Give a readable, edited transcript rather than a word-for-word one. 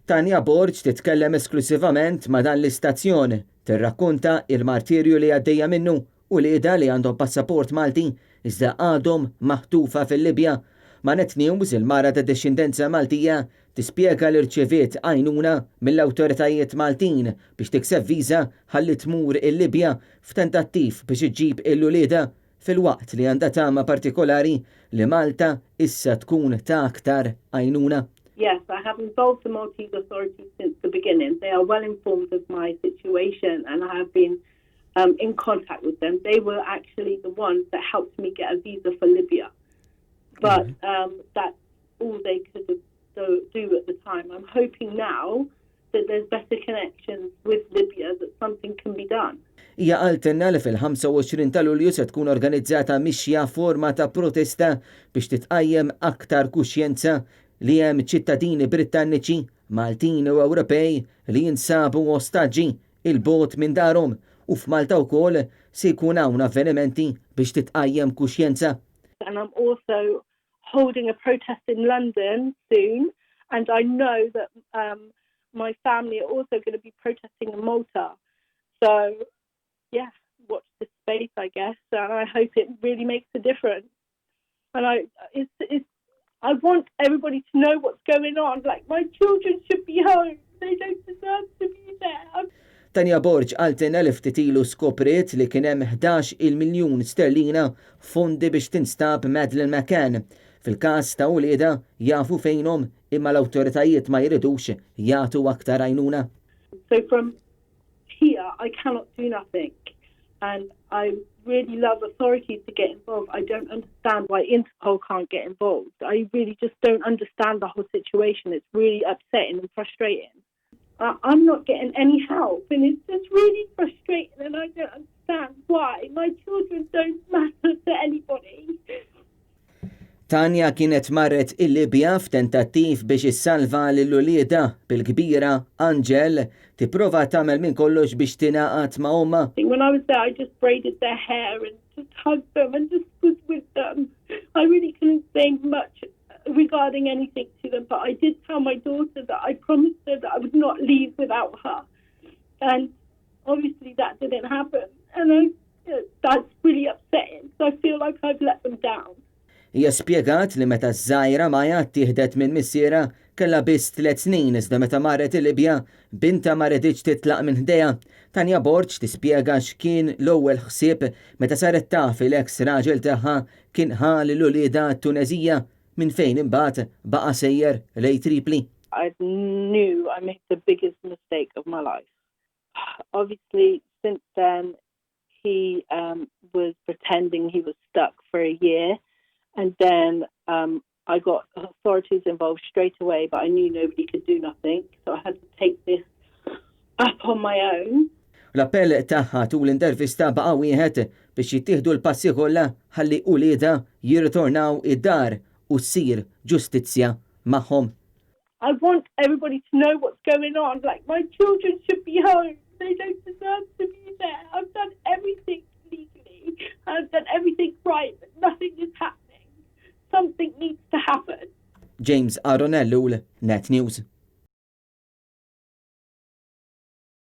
Tanja Borġ titkellem esklusivament ma' dan l-istazzjon, tirrakkunta il-martirju li għaddejja minnu u lieda li għandhom passaport Malti iżda għadhom maħtufa fil-Libja. Ma' Net News il-mara ta' descendenza Maltija tispjega li rċeviet għajnuna mill-awtoritajiet Maltin biex tikseb viża ħalli tmur il-Libja f'tentattiv biex iġġib il-ulieda fil-waqt li għandha tama partikolari li Malta issa tkun ta' aktar għajnuna. Yes, I have involved the Maltese authorities since the beginning. They are well informed of my situation and I have been in contact with them. They were actually the ones that helped me get a visa for Libya. But that's all they could do at the time. I'm hoping now that there's better connections with Libya, that something can be done. Hija qaltilna li fil-25 ta' Lulju se tkun organizzata mixja forma ta' protesta biex titqajjem aktar kuxjenza li hemm ċittadini Brittaniċi, Maltin u Ewropej li jinsabu ostaġġi il-bot minn darhom u f'Malta wkoll se jkun hawn avvenimenti biex titqajjem kuxjenza. And I'm also holding a protest in London soon, and I know that my family are also going to be protesting in Malta. So, yeah, watch this space, I guess, and I hope it really makes a difference. And I want everybody to know what's going on. Like, my children should be home. They don't deserve to be there. Tanja Borġ qaltilna li ftit ilu skopriet li kien hemm 11 miljun sterlina fondi biex tinstab Madeleine McCann. Fil-każ ta' ulieda jafu fejnhom imma l-awtoritajiet ma jridux jagħtu aktar għajnuna. So from here, I cannot do nothing. And I really love authorities to get involved. I don't understand why Interpol can't get involved. I really just don't understand the whole situation. It's really upsetting and frustrating. I'm not getting any help, and it's just really frustrating, and I don't understand why. My children don't matter to anybody. Tanja kienet marret il-Libja f'tentattiv biex issalva lill-ulieda bil-kbira Angel tipprova tagħmel minn kollox biex tingħaqad ma' omma. When I was there, I just braided their hair and just hugged them and just was with them. I really couldn't say much regarding anything to them, but I did tell my daughter that I promised her that I would not leave without her. And obviously that didn't happen. And that's really upsetting. So I feel like I've let them down. Hija spjegat li meta żgħira Maja tieħdet minn missiera kellha biss 3 snin iżda meta marret il-Libja binta ma reditx titlaq minn ħdejha. Tanja Borġ tispjega x'kien l-ewwel ħsieb meta saret taf l-eks raġel tagħha kien ħa lill-ulieda Tunezija minn fejn imbagħad baqa' sejjer lejn Tripli. I knew I made the biggest mistake of my life. Obviously, since then, he was pretending he was stuck for a year. And then I got authorities involved straight away, but I knew nobody could do nothing. So I had to take this up on my own. L-appell tagħha tul intervista baqa' wieħed biex jittieħdu l-passi kollha ħalli ulieda jirritornaw id-dar u ssir ġustizzja magħhom. I want everybody to know what's going on. Like, my children should be home. They don't deserve to be there. I've done everything legally. I've done everything right, but nothing is happening. Something needs to happen. James Aronello, Net News.